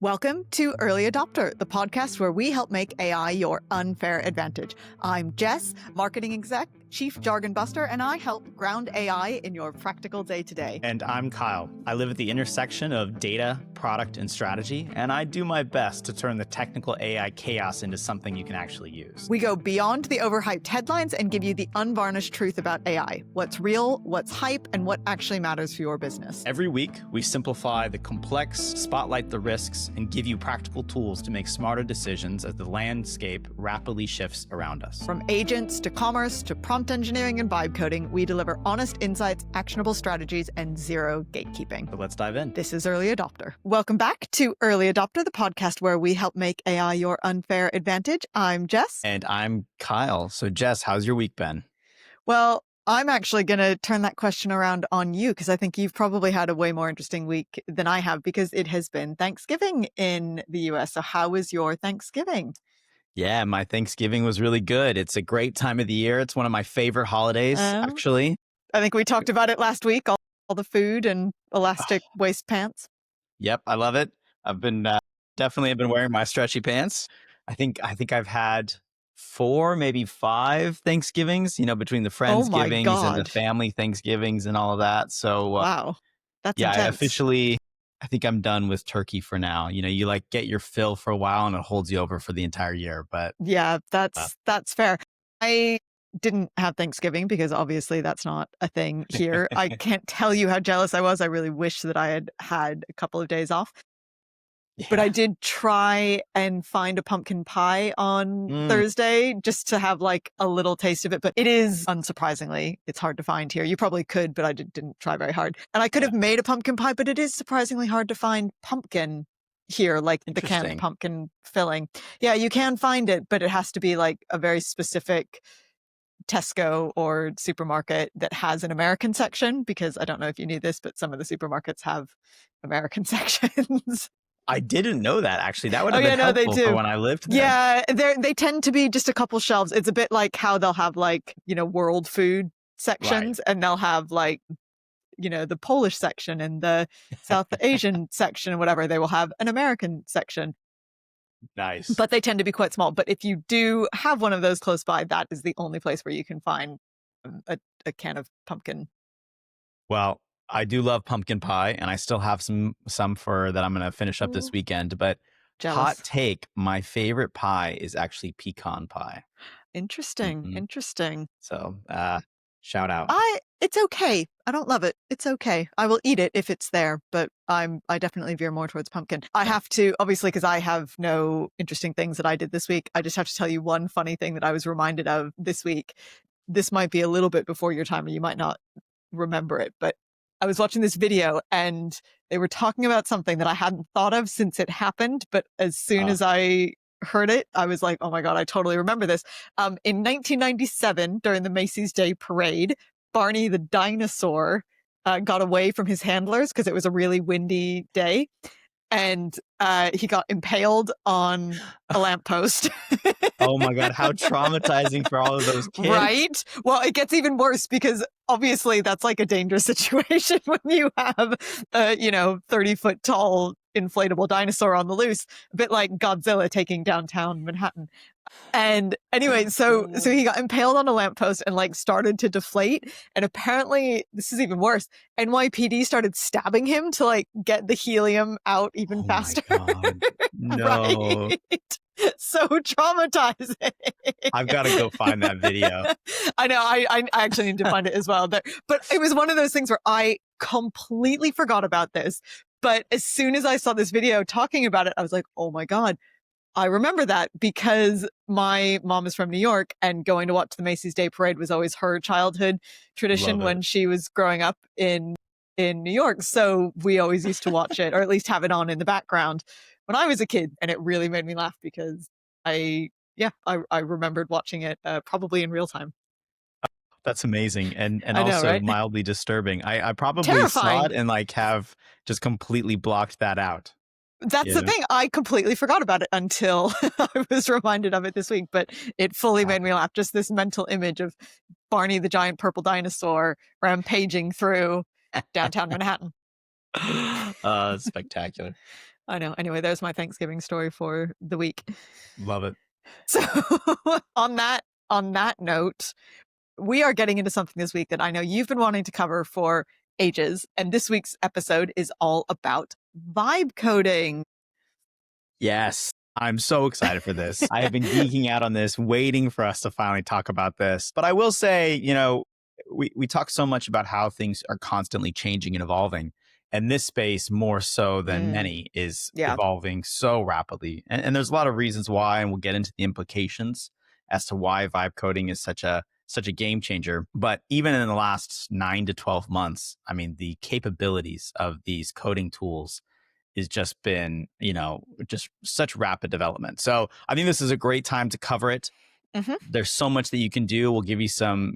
Welcome to Early Adopter, the podcast where we help make AI your unfair advantage. I'm Jess, marketing exec, chief jargon buster, and I help ground AI in your practical day-to-day. And I'm Kyle. I live at the intersection of data, product, and strategy, and I do my best to turn the technical AI chaos into something you can actually use. We go beyond the overhyped headlines and give you the unvarnished truth about AI. What's real, what's hype, and what actually matters for your business. Every week, we simplify the complex, spotlight the risks, and give you practical tools to make smarter decisions as the landscape rapidly shifts around us. From agents to commerce to prompt engineering and vibe coding, we deliver honest insights, actionable strategies, and zero gatekeeping. So let's dive in. This is Early Adopter. Welcome back to Early Adopter, the podcast where we help make AI your unfair advantage. I'm Jess. And I'm Kyle. So Jess, how's your week been? Well, I'm actually going to turn that question around on you because I think you've probably had a way more interesting week than I have because it has been Thanksgiving in the US. So how was your Thanksgiving? Yeah, my Thanksgiving was really good. It's a great time of the year. It's one of my favorite holidays, actually. I think we talked about it last week, all the food and elastic waist pants. Yep, I love it. I've been definitely been wearing my stretchy pants. I think I've had 4, maybe 5 Thanksgivings, between the Friendsgivings and the family Thanksgivings and all of that. So wow, that's yeah, intense. I think I'm done with turkey for now. You like get your fill for a while and it holds you over for the entire year. But yeah, that's fair. I didn't have Thanksgiving because obviously that's not a thing here. I can't tell you how jealous I was. I really wish that I had had a couple of days off. Yeah. But I did try and find a pumpkin pie on Thursday just to have like a little taste of it. But it is, unsurprisingly, it's hard to find here. You probably could, but I didn't try very hard. And I could have made a pumpkin pie, but it is surprisingly hard to find pumpkin here, like the canned pumpkin filling. Yeah, you can find it, but it has to be like a very specific Tesco or supermarket that has an American section, because I don't know if you knew this, but some of the supermarkets have American sections. I didn't know that, actually. That would have been helpful for when I lived there. Yeah, they tend to be just a couple shelves. It's a bit like how they'll have like, world food sections, and they'll have like, the Polish section and the South Asian section and whatever. They will have an American section. Nice. But they tend to be quite small. But if you do have one of those close by, that is the only place where you can find a can of pumpkin. Well, I do love pumpkin pie, and I still have some for that I'm going to finish up this weekend. But hot take, my favorite pie is actually pecan pie. Interesting. Interesting. So shout out. It's okay. I don't love it. It's okay. I will eat it if it's there, but I definitely veer more towards pumpkin. I have to, obviously, because I have no interesting things that I did this week. I just have to tell you one funny thing that I was reminded of this week. This might be a little bit before your time, or you might not remember it, but I was watching this video and they were talking about something that I hadn't thought of since it happened. But as soon as I heard it, I was like, oh my God, I totally remember this. In 1997, during the Macy's Day Parade, Barney the dinosaur got away from his handlers because it was a really windy day. And he got impaled on a lamppost. Oh my God, how traumatizing for all of those kids. Right? Well, it gets even worse because obviously that's like a dangerous situation when you have a, 30-foot tall inflatable dinosaur on the loose, a bit like Godzilla taking downtown Manhattan. And anyway, so he got impaled on a lamppost and like started to deflate. And apparently, this is even worse, NYPD started stabbing him to like get the helium out even faster. No. Right? So traumatizing. I've got to go find that video. I know. I actually need to find it as well. But it was one of those things where I completely forgot about this. But as soon as I saw this video talking about it, I was like, oh my God, I remember that because my mom is from New York and going to watch the Macy's Day Parade was always her childhood tradition when she was growing up in New York. So we always used to watch it, or at least have it on in the background when I was a kid. And it really made me laugh because I remembered watching it probably in real time. That's amazing. And I know, also right? mildly disturbing. I probably Terrifying. saw it and like have just completely blocked that out. That's the thing. I completely forgot about it until I was reminded of it this week, but it fully made me laugh. Just this mental image of Barney the giant purple dinosaur rampaging through downtown Manhattan. Spectacular. I know. Anyway, there's my Thanksgiving story for the week. Love it. So on that note, we are getting into something this week that I know you've been wanting to cover for ages. And this week's episode is all about vibe coding. Yes. I'm so excited for this. I have been geeking out on this, waiting for us to finally talk about this. But I will say, we talk so much about how things are constantly changing and evolving. And this space, more so than many, is evolving so rapidly. And there's a lot of reasons why, and we'll get into the implications as to why vibe coding is such a game changer. But even in the last 9 to 12 months, I mean, the capabilities of these coding tools has just been, just such rapid development. So I think this is a great time to cover it. Mm-hmm. There's so much that you can do. We'll give you some,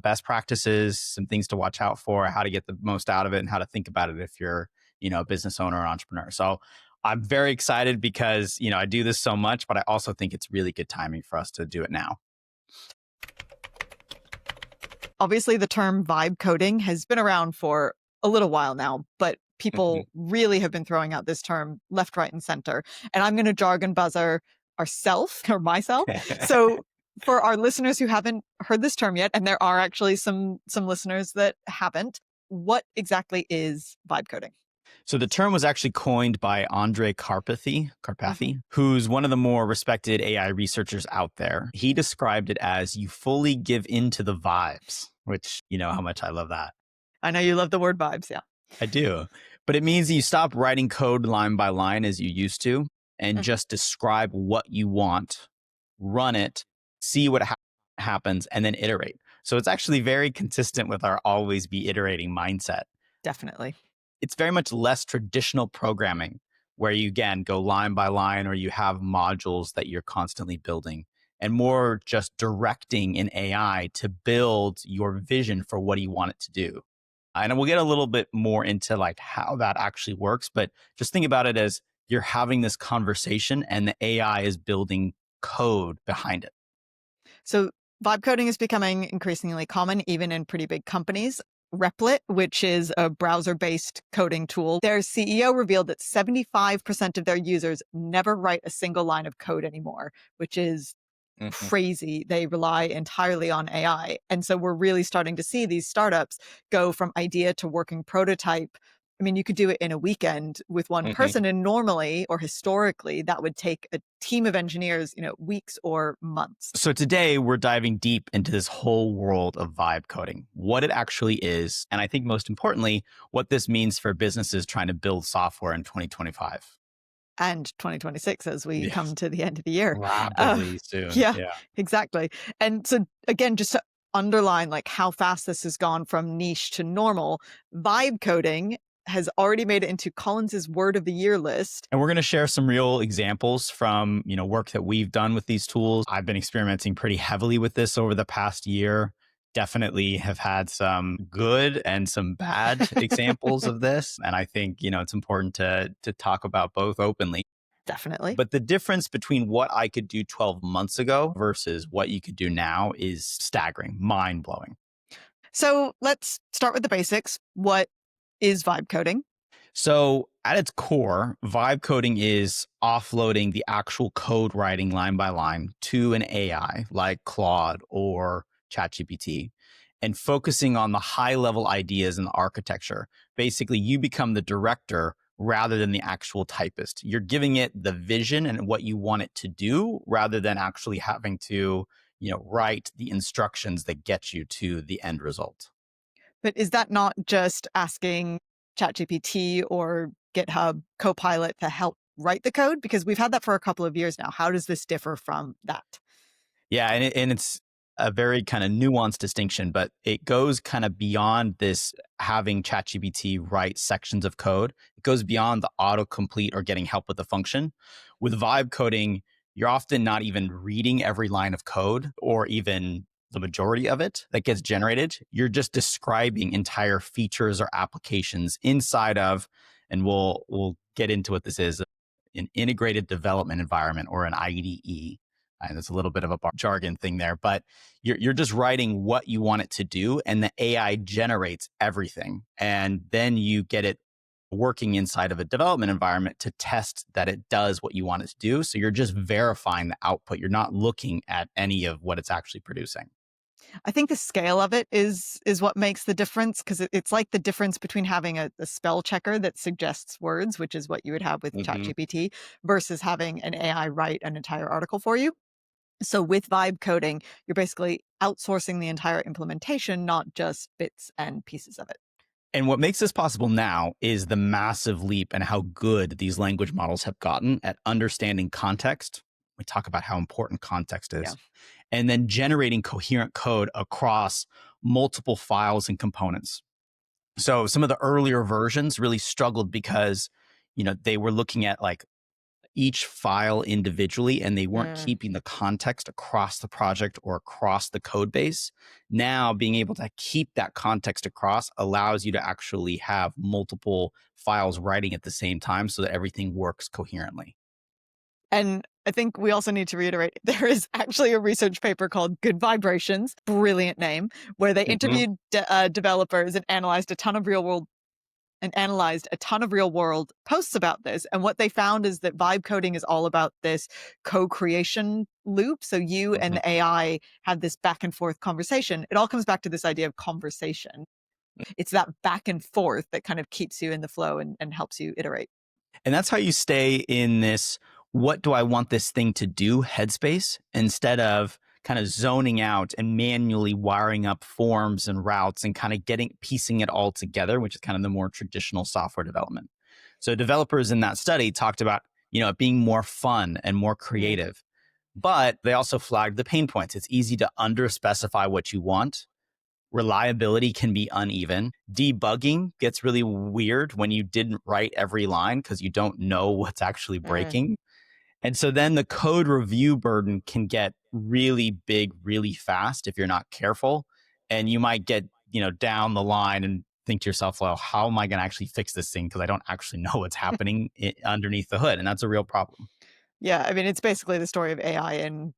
best practices, some things to watch out for, how to get the most out of it, and how to think about it if you're, a business owner or entrepreneur. So I'm very excited because, I do this so much, but I also think it's really good timing for us to do it now. Obviously, the term vibe coding has been around for a little while now, but people really have been throwing out this term left, right, and center. And I'm going to jargon buzzer myself. So for our listeners who haven't heard this term yet, and there are actually some listeners that haven't, what exactly is vibe coding? So the term was actually coined by Andrej Karpathy, who's one of the more respected AI researchers out there. He described it as you fully give into the vibes, which you know how much I love that. I know you love the word vibes, yeah. I do. But it means you stop writing code line by line as you used to and just describe what you want, run it, see what happens, and then iterate. So it's actually very consistent with our always be iterating mindset. Definitely. It's very much less traditional programming where you, again, go line by line or you have modules that you're constantly building, and more just directing an AI to build your vision for what you want it to do. And we'll get a little bit more into like how that actually works, but just think about it as you're having this conversation and the AI is building code behind it. So vibe coding is becoming increasingly common, even in pretty big companies. Replit, which is a browser-based coding tool, their CEO revealed that 75% of their users never write a single line of code anymore, which is crazy. They rely entirely on AI. And so we're really starting to see these startups go from idea to working prototype. I mean, you could do it in a weekend with one person, and normally or historically that would take a team of engineers, weeks or months. So today we're diving deep into this whole world of vibe coding, what it actually is, and I think most importantly, what this means for businesses trying to build software in 2025. And 2026 as we come to the end of the year. Rapidly soon. Yeah, exactly. And so again, just to underline like how fast this has gone from niche to normal, vibe coding has already made it into Collins's Word of the Year list. And we're going to share some real examples from, work that we've done with these tools. I've been experimenting pretty heavily with this over the past year. Definitely have had some good and some bad examples of this. And I think, it's important to talk about both openly. Definitely. But the difference between what I could do 12 months ago versus what you could do now is staggering, mind-blowing. So let's start with the basics. What is vibe coding? So at its core, vibe coding is offloading the actual code writing line by line to an AI like Claude or ChatGPT and focusing on the high level ideas and the architecture. Basically, you become the director rather than the actual typist. You're giving it the vision and what you want it to do rather than actually having to, write the instructions that get you to the end result. But is that not just asking ChatGPT or GitHub Copilot to help write the code? Because we've had that for a couple of years now. How does this differ from that? Yeah, and it's a very kind of nuanced distinction, but it goes kind of beyond this having ChatGPT write sections of code. It goes beyond the autocomplete or getting help with the function. With vibe coding, you're often not even reading every line of code or even the majority of it that gets generated. You're just describing entire features or applications inside of, and we'll get into what this is, an integrated development environment or an IDE. And there's a little bit of a jargon thing there, but you're just writing what you want it to do, and the AI generates everything. And then you get it working inside of a development environment to test that it does what you want it to do. So you're just verifying the output. You're not looking at any of what it's actually producing. I think the scale of it is what makes the difference, because it's like the difference between having a spell checker that suggests words, which is what you would have with ChatGPT, versus having an AI write an entire article for you. So with vibe coding, you're basically outsourcing the entire implementation, not just bits and pieces of it. And what makes this possible now is the massive leap in how good these language models have gotten at understanding context. We talk about how important context is. Yeah. And then generating coherent code across multiple files and components. So some of the earlier versions really struggled because, they were looking at like each file individually and they weren't keeping the context across the project or across the code base. Now, being able to keep that context across allows you to actually have multiple files writing at the same time so that everything works coherently. And I think we also need to reiterate, there is actually a research paper called Good Vibrations, brilliant name, where they interviewed developers and analyzed a ton of real world posts about this. And what they found is that vibe coding is all about this co-creation loop. So you and the AI have this back and forth conversation. It all comes back to this idea of conversation. It's that back and forth that kind of keeps you in the flow and helps you iterate. And that's how you stay in this, what do I want this thing to do headspace, instead of kind of zoning out and manually wiring up forms and routes and kind of piecing it all together, which is kind of the more traditional software development. So developers in that study talked about, it being more fun and more creative, but they also flagged the pain points. It's easy to under-specify what you want. Reliability can be uneven. Debugging gets really weird when you didn't write every line because you don't know what's actually breaking. And so then the code review burden can get really big, really fast if you're not careful. And you might get, down the line and think to yourself, well, how am I going to actually fix this thing? Because I don't actually know what's happening underneath the hood. And that's a real problem. Yeah. I mean, it's basically the story of AI in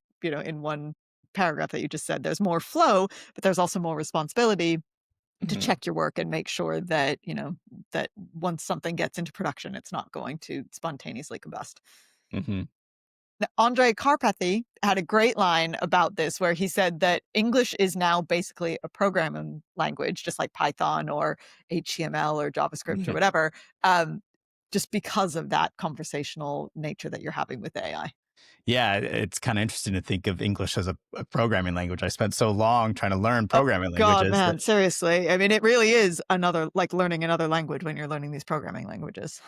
one paragraph that you just said. There's more flow, but there's also more responsibility to check your work and make sure that, that once something gets into production, it's not going to spontaneously combust. Now, Andre Karpathy had a great line about this where he said that English is now basically a programming language, just like Python or HTML or JavaScript or whatever, just because of that conversational nature that you're having with AI. Yeah, it's kind of interesting to think of English as a programming language. I spent so long trying to learn programming languages. God, man, seriously. I mean, it really is like learning another language when you're learning these programming languages.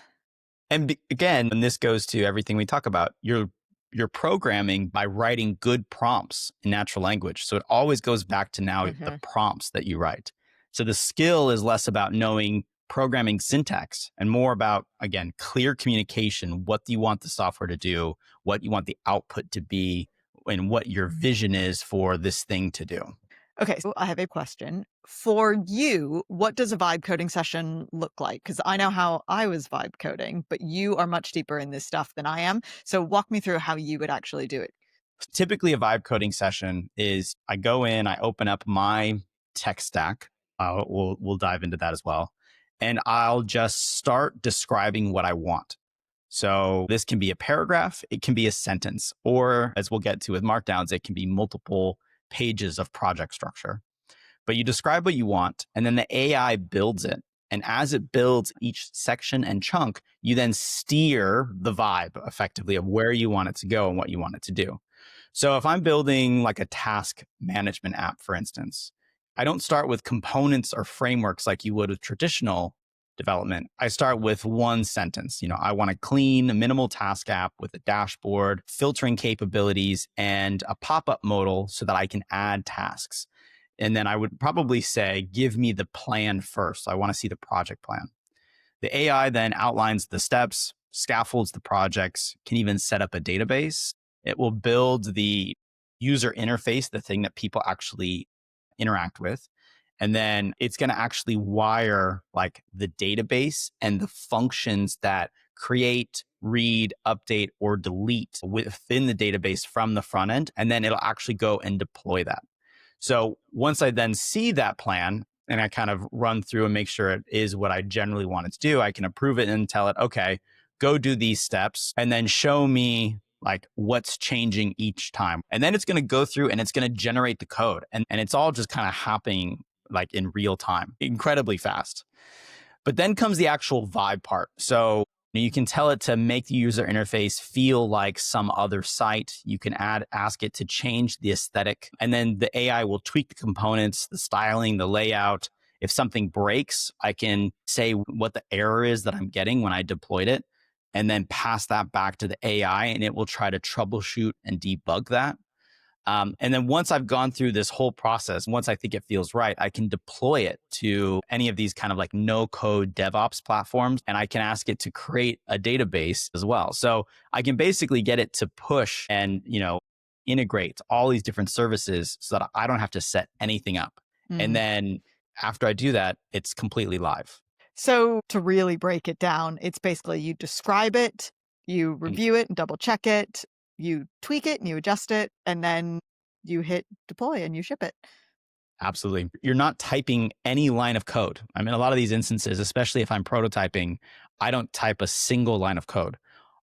And again, and this goes to everything we talk about, you're programming by writing good prompts in natural language. So it always goes back to now the prompts that you write. So the skill is less about knowing programming syntax and more about, again, clear communication. What do you want the software to do? What you want the output to be, and what your vision is for this thing to do. Okay, so I have a question. For you, what does a vibe coding session look like? Because I know how I was vibe coding, but you are much deeper in this stuff than I am. So walk me through how you would actually do it. Typically, a vibe coding session is I go in, I open up my tech stack. We'll dive into that as well. And I'll just start describing what I want. So this can be a paragraph, it can be a sentence, or as we'll get to with markdowns, it can be multiple pages of project structure. But you describe what you want, and then the AI builds it. And as it builds each section and chunk, you then steer the vibe effectively of where you want it to go and what you want it to do. So if I'm building like a task management app, for instance, I don't start with components or frameworks like you would with traditional development. I start with one sentence. I want a clean, minimal task app with a dashboard, filtering capabilities, and a pop-up modal so that I can add tasks. And then I would probably say, give me the plan first. I want to see the project plan. The AI then outlines the steps, scaffolds the projects, can even set up a database. It will build the user interface, the thing that people actually interact with. And then it's going to actually wire like the database and the functions that create, read, update, or delete within the database from the front end. And then it'll actually go and deploy that. So once I then see that plan, and I kind of run through and make sure it is what I generally want it to do, I can approve it and tell it, okay, go do these steps and then show me like what's changing each time. And then it's going to go through and it's going to generate the code. And it's all just kind of happening like in real time, incredibly fast. But then comes the actual vibe part. So you can tell it to make the user interface feel like some other site. You can ask it to change the aesthetic, and then the AI will tweak the components, the styling, the layout. If something breaks, I can say what the error is that I'm getting when I deployed it, and then pass that back to the AI, and it will try to troubleshoot and debug that. And then once I've gone through this whole process, once I think it feels right, I can deploy it to any of these kind of like no code DevOps platforms. And I can ask it to create a database as well. So I can basically get it to push and, integrate all these different services so that I don't have to set anything up. And then after I do that, it's completely live. So to really break it down, it's basically you describe it, you review it and double check it, you tweak it and you adjust it, and then you hit deploy and you ship it. Absolutely. You're not typing any line of code. I mean, a lot of these instances, especially if I'm prototyping, I don't type a single line of code.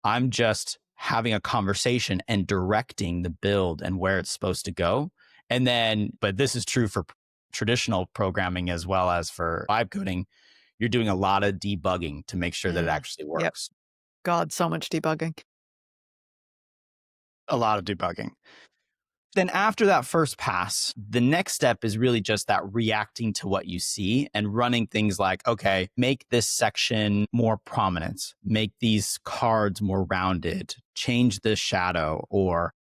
I'm just having a conversation and directing the build and where it's supposed to go. And then, but this is true for traditional programming as well as for vibe coding. You're doing a lot of debugging to make sure that it actually works. Yep. God, so much debugging. A lot of debugging. Then after that first pass, the next step is really just that reacting to what you see and running things like, okay, make this section more prominent, make these cards more rounded, change the shadow, or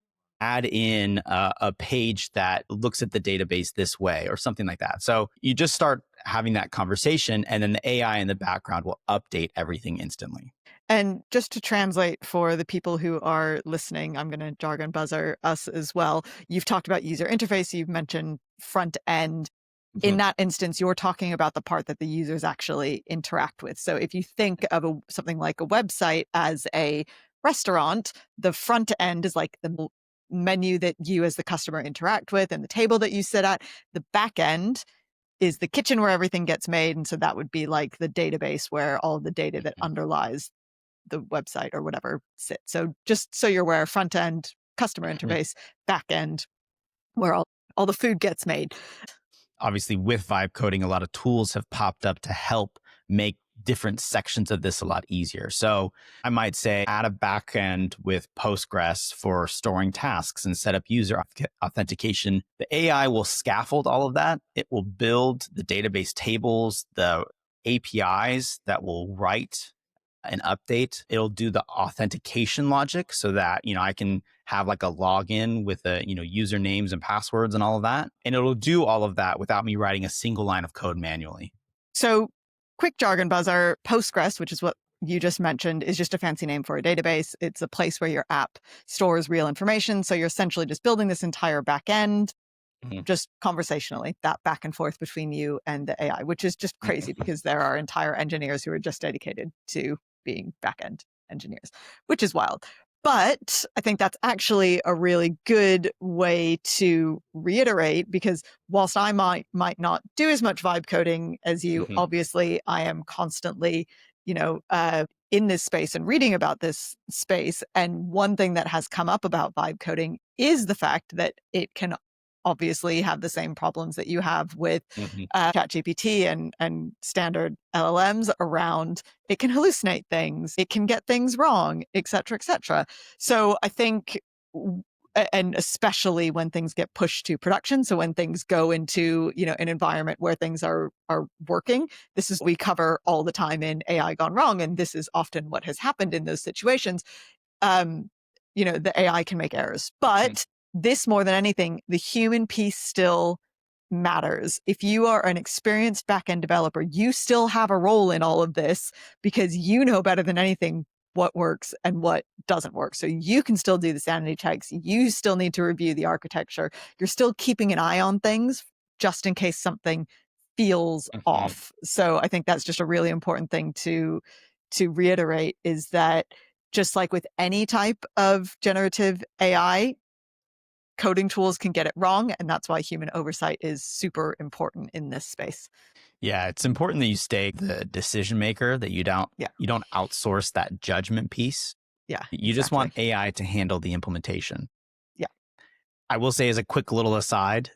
add in a page that looks at the database this way or something like that. So you just start having that conversation and then the AI in the background will update everything instantly. And just to translate for the people who are listening, I'm going to jargon buzzer us as well. You've talked about user interface. You've mentioned front end. In that instance, you're talking about the part that the users actually interact with. So if you think of something like a website as a restaurant, the front end is like the menu that you as the customer interact with and the table that you sit at. The back end is the kitchen where everything gets made. And so that would be like the database where all the data that underlies the website or whatever sits. So just so you're aware, front end, customer interface, back end, where all the food gets made. Obviously, with vibe coding, a lot of tools have popped up to help make different sections of this a lot easier. So I might say add a backend with Postgres for storing tasks and set up user authentication. The AI will scaffold all of that. It will build the database tables, the APIs that will write an update. It'll do the authentication logic so that, I can have like a login with the, usernames and passwords and all of that. And it'll do all of that without me writing a single line of code manually. So quick jargon buzzer, Postgres, which is what you just mentioned, is just a fancy name for a database. It's a place where your app stores real information. So you're essentially just building this entire back end, just conversationally, that back and forth between you and the AI, which is just crazy because there are entire engineers who are just dedicated to being back-end engineers, which is wild. But I think that's actually a really good way to reiterate, because whilst I might not do as much vibe coding as you, obviously I am constantly, in this space and reading about this space. And one thing that has come up about vibe coding is the fact that it can obviously have the same problems that you have with ChatGPT and standard LLMs around it can hallucinate things, it can get things wrong, et cetera, et cetera. So I think, and especially when things get pushed to production, so when things go into, an environment where things are working, this is what we cover all the time in AI Gone Wrong, and this is often what has happened in those situations. The AI can make errors, but this more than anything, the human piece still matters. If you are an experienced backend developer, you still have a role in all of this because you know better than anything what works and what doesn't work. So you can still do the sanity checks. You still need to review the architecture. You're still keeping an eye on things just in case something feels off. So I think that's just a really important thing to reiterate, is that just like with any type of generative AI, coding tools can get it wrong. And that's why human oversight is super important in this space. Yeah, it's important that you stay the decision maker, that you don't outsource that judgment piece. Yeah, You just want AI to handle the implementation. Yeah. I will say, as a quick little aside,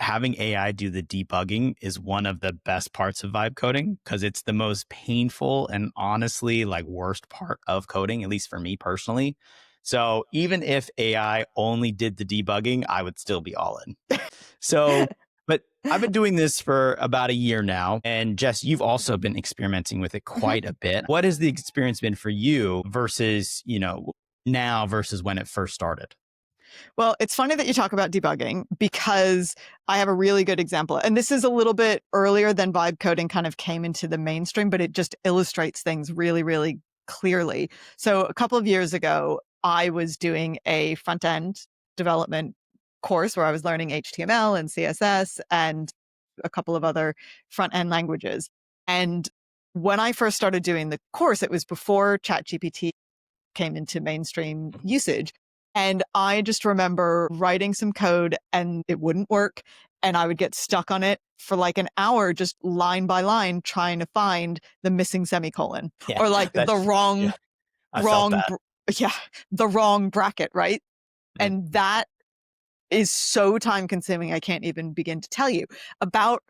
having AI do the debugging is one of the best parts of vibe coding, because it's the most painful and honestly like worst part of coding, at least for me personally. So even if AI only did the debugging, I would still be all in. So, but I've been doing this for about a year now. And Jess, you've also been experimenting with it quite a bit. What has the experience been for you versus, now versus when it first started? Well, it's funny that you talk about debugging, because I have a really good example. And this is a little bit earlier than vibe coding kind of came into the mainstream, but it just illustrates things really, really clearly. So a couple of years ago, I was doing a front end development course where I was learning HTML and CSS and a couple of other front end languages. And when I first started doing the course, it was before ChatGPT came into mainstream usage. And I just remember writing some code and it wouldn't work. And I would get stuck on it for like an hour, just line by line, trying to find the missing semicolon or like the wrong, the wrong bracket, right? Mm. And that is so time consuming. I can't even begin to tell you. About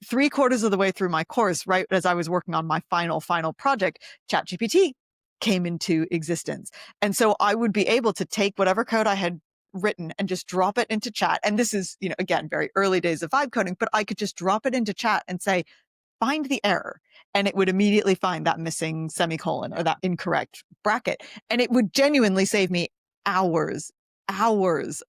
3/4 of the way through my course, right as I was working on my final project, ChatGPT came into existence. And so I would be able to take whatever code I had written and just drop it into chat. And this is, again, very early days of vibe coding, but I could just drop it into chat and say, find the error. And it would immediately find that missing semicolon or that incorrect bracket. And it would genuinely save me hours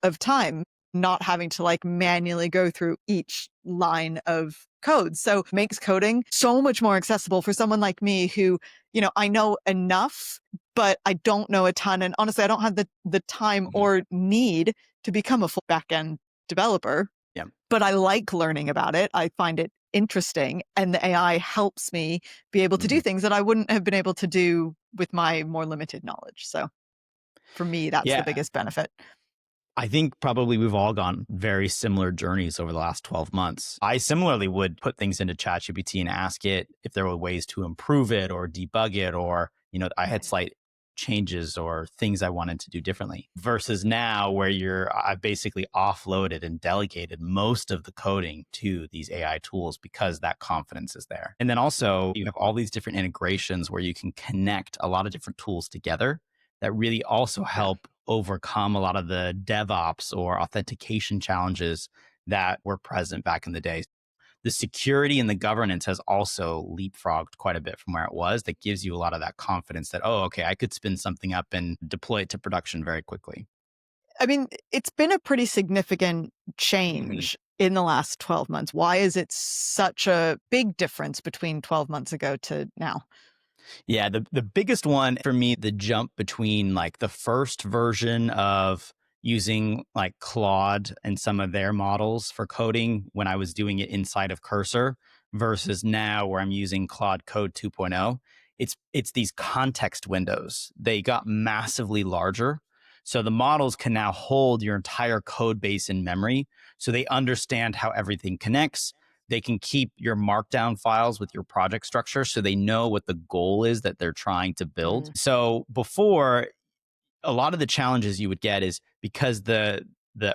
of time, not having to like manually go through each line of code. So it makes coding so much more accessible for someone like me who, I know enough, but I don't know a ton. And honestly, I don't have the time or need to become a full backend developer. Yeah. But I like learning about it. I find it interesting. And the AI helps me be able to do things that I wouldn't have been able to do with my more limited knowledge. So for me, that's the biggest benefit. I think probably we've all gone very similar journeys over the last 12 months. I similarly would put things into ChatGPT and ask it if there were ways to improve it or debug it, or, I had slight changes or things I wanted to do differently, versus now where I've basically offloaded and delegated most of the coding to these AI tools because that confidence is there. And then also you have all these different integrations where you can connect a lot of different tools together that really also help overcome a lot of the DevOps or authentication challenges that were present back in the day. The security and the governance has also leapfrogged quite a bit from where it was. That gives you a lot of that confidence that, oh, okay, I could spin something up and deploy it to production very quickly. I mean, it's been a pretty significant change in the last 12 months. Why is it such a big difference between 12 months ago to now? Yeah, the biggest one for me, the jump between like the first version of using like Claude and some of their models for coding when I was doing it inside of Cursor versus now where I'm using Claude Code 2.0. It's these context windows. They got massively larger. So the models can now hold your entire code base in memory. So they understand how everything connects. They can keep your markdown files with your project structure so they know what the goal is that they're trying to build. So before, a lot of the challenges you would get is because the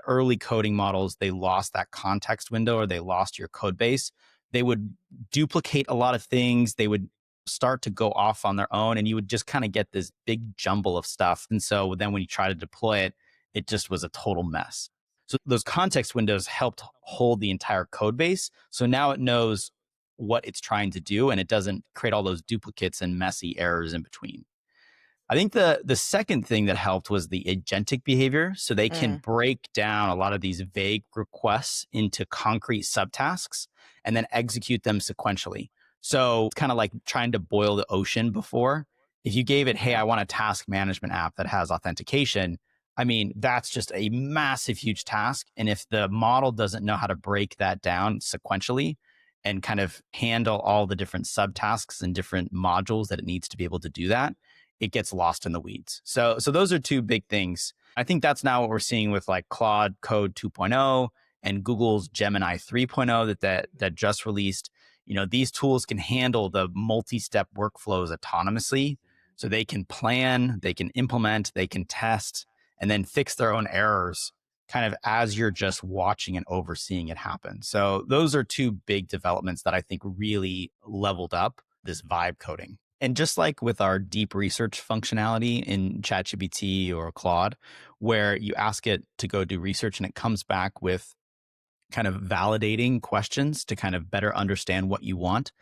early coding models, they lost that context window or they lost your code base. They would duplicate a lot of things. They would start to go off on their own and you would just kind of get this big jumble of stuff. And so then when you try to deploy it, it just was a total mess. So those context windows helped hold the entire code base. So now it knows what it's trying to do and it doesn't create all those duplicates and messy errors in between. I think the second thing that helped was the agentic behavior. So they can break down a lot of these vague requests into concrete subtasks and then execute them sequentially. So it's kind of like trying to boil the ocean before. If you gave it, hey, I want a task management app that has authentication, I mean, that's just a massive, huge task. And if the model doesn't know how to break that down sequentially and kind of handle all the different subtasks and different modules that it needs to be able to do that, it gets lost in the weeds. So those are two big things. I think that's now what we're seeing with like Claude Code 2.0 and Google's Gemini 3.0 that just released. These tools can handle the multi-step workflows autonomously. So they can plan, they can implement, they can test, and then fix their own errors kind of as you're just watching and overseeing it happen. So those are two big developments that I think really leveled up this vibe coding. And just like with our deep research functionality in ChatGPT or Claude, where you ask it to go do research and it comes back with kind of validating questions to kind of better understand what you want,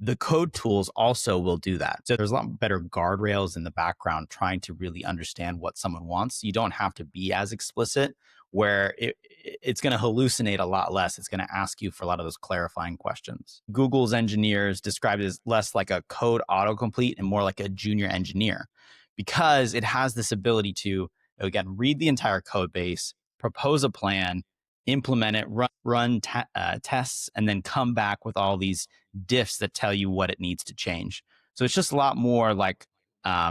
the code tools also will do that. So there's a lot better guardrails in the background trying to really understand what someone wants. You don't have to be as explicit where it's going to hallucinate a lot less. It's going to ask you for a lot of those clarifying questions. Google's engineers describe it as less like a code autocomplete and more like a junior engineer because it has this ability to, again, read the entire code base, propose a plan, implement it, run tests, and then come back with all these diffs that tell you what it needs to change. So it's just a lot more like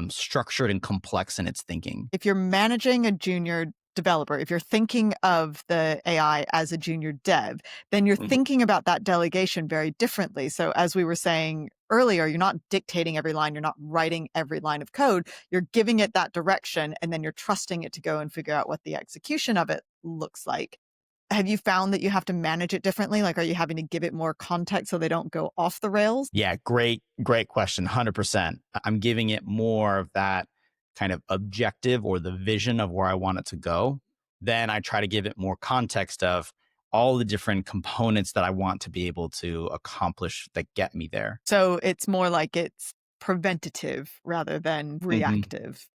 structured and complex in its thinking. If you're managing a junior developer, if you're thinking of the AI as a junior dev, then you're thinking about that delegation very differently. So as we were saying earlier, you're not dictating every line, you're not writing every line of code, you're giving it that direction, and then you're trusting it to go and figure out what the execution of it looks like. Have you found that you have to manage it differently? Like, are you having to give it more context so they don't go off the rails? Yeah, great question. 100%. I'm giving it more of that kind of objective or the vision of where I want it to go. Then I try to give it more context of all the different components that I want to be able to accomplish that get me there. So it's more like it's preventative rather than reactive.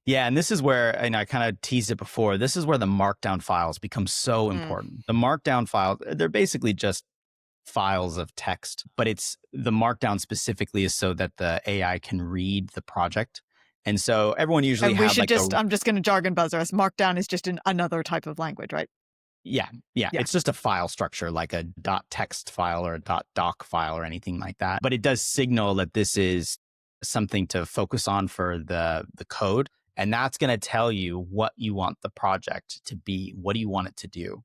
Yeah, and this is where, and I kind of teased it before, this is where the markdown files become so important. The markdown files, they're basically just files of text, but it's the markdown specifically is so that the AI can read the project. And so everyone usually And we had should like I'm just going to jargon buzzer us. Markdown is just another type of language, right? Yeah. It's just a file structure like a .text file or a .doc file or anything like that. But it does signal that this is something to focus on for the code. And that's going to tell you what you want the project to be. What do you want it to do?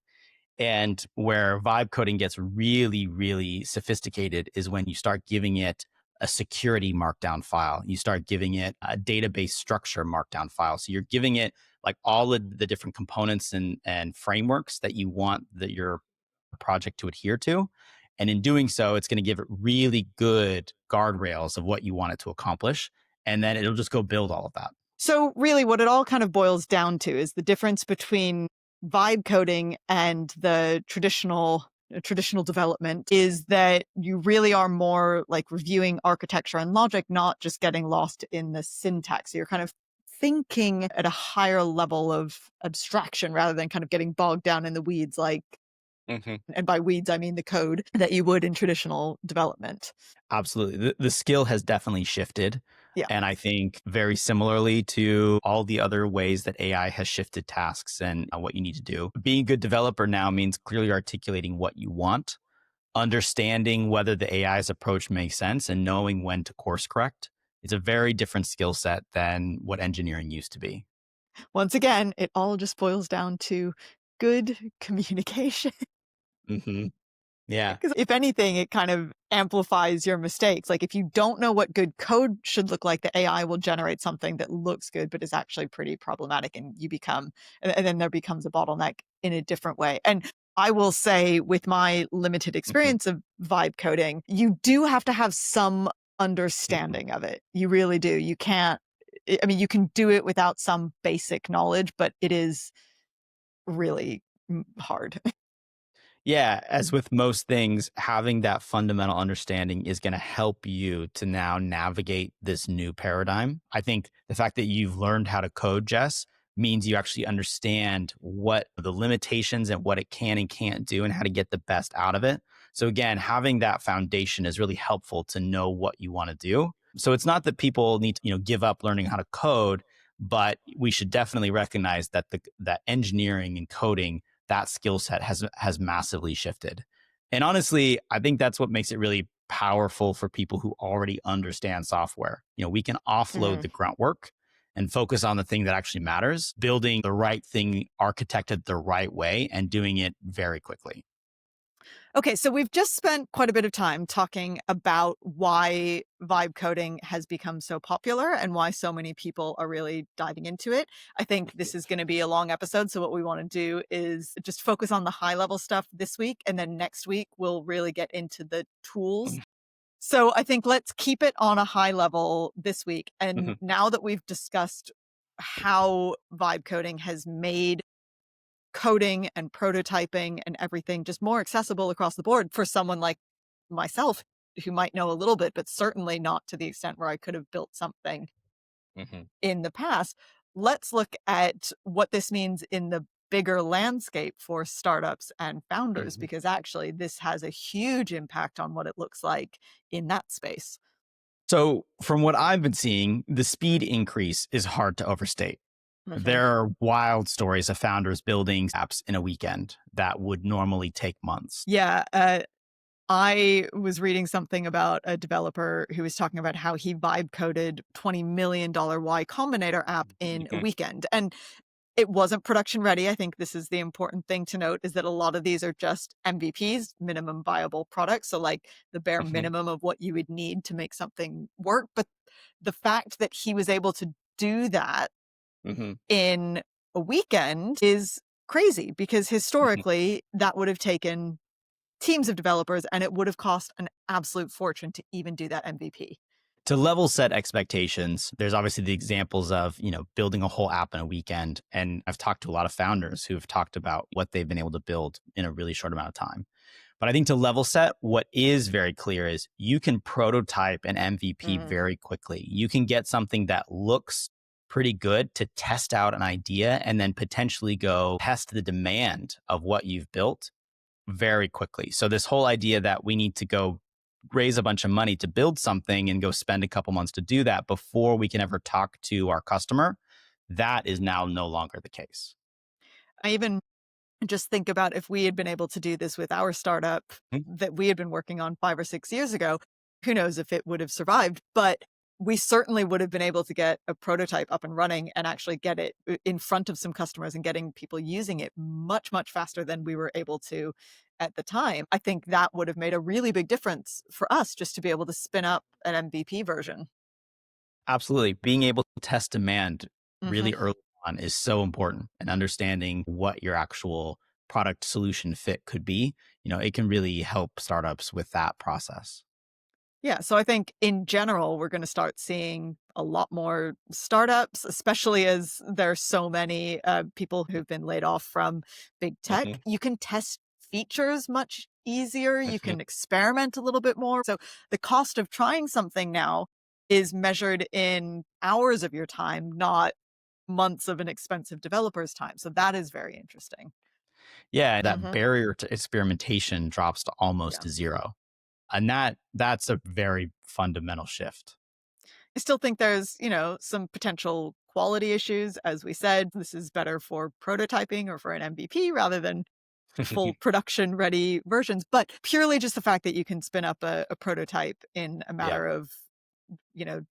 And where vibe coding gets really, really sophisticated is when you start giving it a security markdown file. You start giving it a database structure markdown file. So you're giving it like all of the different components and frameworks that you want your project to adhere to. And in doing so, it's going to give it really good guardrails of what you want it to accomplish. And then it'll just go build all of that. So really what it all kind of boils down to is the difference between vibe coding and the traditional development is that you really are more like reviewing architecture and logic, not just getting lost in the syntax. So you're kind of thinking at a higher level of abstraction rather than kind of getting bogged down in the weeds, like, and by weeds, I mean the code that you would in traditional development. Absolutely. The skill has definitely shifted. Yeah. And I think very similarly to all the other ways that AI has shifted tasks and what you need to do. Being a good developer now means clearly articulating what you want, understanding whether the AI's approach makes sense, and knowing when to course correct. It's a very different skill set than what engineering used to be. Once again, it all just boils down to good communication. Yeah. Because if anything, it kind of amplifies your mistakes. Like if you don't know what good code should look like, the AI will generate something that looks good, but is actually pretty problematic. And and then there becomes a bottleneck in a different way. And I will say with my limited experience of vibe coding, you do have to have some understanding of it. You really do. You can't, I mean, you can do it without some basic knowledge, but it is really hard. Yeah, as with most things, having that fundamental understanding is going to help you to now navigate this new paradigm. I think the fact that you've learned how to code, Jess, means you actually understand what the limitations and what it can and can't do and how to get the best out of it. So again, having that foundation is really helpful to know what you want to do. So it's not that people need to, give up learning how to code, but we should definitely recognize that that engineering and coding, that skill set has massively shifted. And honestly, I think that's what makes it really powerful for people who already understand software. We can offload the grunt work and focus on the thing that actually matters, building the right thing, architected the right way, and doing it very quickly. Okay, so we've just spent quite a bit of time talking about why vibe coding has become so popular and why so many people are really diving into it. I think this is going to be a long episode. So, what we want to do is just focus on the high level stuff this week. And then next week, we'll really get into the tools. So, I think let's keep it on a high level this week. And now that we've discussed how vibe coding has made coding and prototyping and everything just more accessible across the board for someone like myself who might know a little bit, but certainly not to the extent where I could have built something in the past. Let's look at what this means in the bigger landscape for startups and founders, because actually this has a huge impact on what it looks like in that space. So, from what I've been seeing, the speed increase is hard to overstate. There are wild stories of founders building apps in a weekend that would normally take months. Yeah. I was reading something about a developer who was talking about how he vibe coded $20 million Y Combinator app in a weekend. And it wasn't production ready. I think this is the important thing to note, is that a lot of these are just MVPs, minimum viable products. So like the bare minimum of what you would need to make something work. But the fact that he was able to do that in a weekend is crazy, because historically that would have taken teams of developers and it would have cost an absolute fortune to even do that MVP. To level set expectations, there's obviously the examples of, building a whole app in a weekend. And I've talked to a lot of founders who have talked about what they've been able to build in a really short amount of time. But I think to level set, what is very clear is you can prototype an MVP very quickly. You can get something that looks pretty good to test out an idea and then potentially go test the demand of what you've built very quickly. So this whole idea that we need to go raise a bunch of money to build something and go spend a couple months to do that before we can ever talk to our customer, that is now no longer the case. I even just think about if we had been able to do this with our startup that we had been working on 5 or 6 years ago, who knows if it would have survived, but we certainly would have been able to get a prototype up and running and actually get it in front of some customers and getting people using it much, much faster than we were able to at the time. I think that would have made a really big difference for us, just to be able to spin up an MVP version. Absolutely. Being able to test demand really early on is so important, and understanding what your actual product solution fit could be, it can really help startups with that process. Yeah. So I think in general, we're going to start seeing a lot more startups, especially as there's so many people who've been laid off from big tech. You can test features much easier. You can experiment a little bit more. So the cost of trying something now is measured in hours of your time, not months of an expensive developer's time. So that is very interesting. Yeah, that barrier to experimentation drops to almost zero. And that's a very fundamental shift. I still think there's, some potential quality issues. As we said, this is better for prototyping or for an MVP rather than full production ready versions. But purely just the fact that you can spin up a prototype in a Yeah. matter of,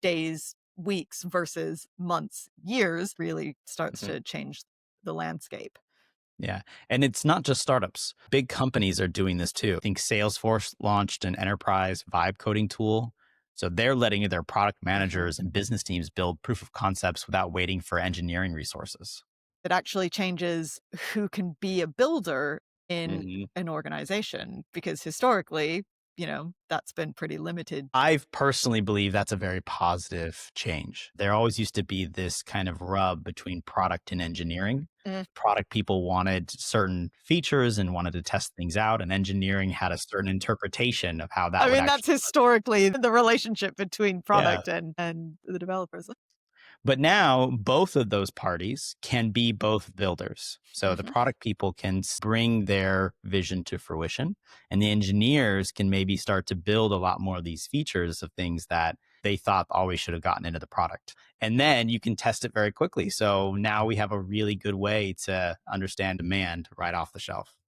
days, weeks versus months, years really starts to change the landscape. Yeah. And it's not just startups. Big companies are doing this too. I think Salesforce launched an enterprise vibe coding tool. So they're letting their product managers and business teams build proof of concepts without waiting for engineering resources. It actually changes who can be a builder in Mhm. an organization, because historically, that's been pretty limited. I personally believe that's a very positive change. There always used to be this kind of rub between product and engineering. Mm. Product people wanted certain features and wanted to test things out, and engineering had a certain interpretation of how that I would mean, that's actually. historically the relationship between Yeah. product and the developers. But now both of those parties can be both builders. So the Mhm. product people can bring their vision to fruition, and the engineers can maybe start to build a lot more of these features of things that they thought always should have gotten into the product. And then you can test it very quickly. So now we have a really good way to understand demand right off the shelf.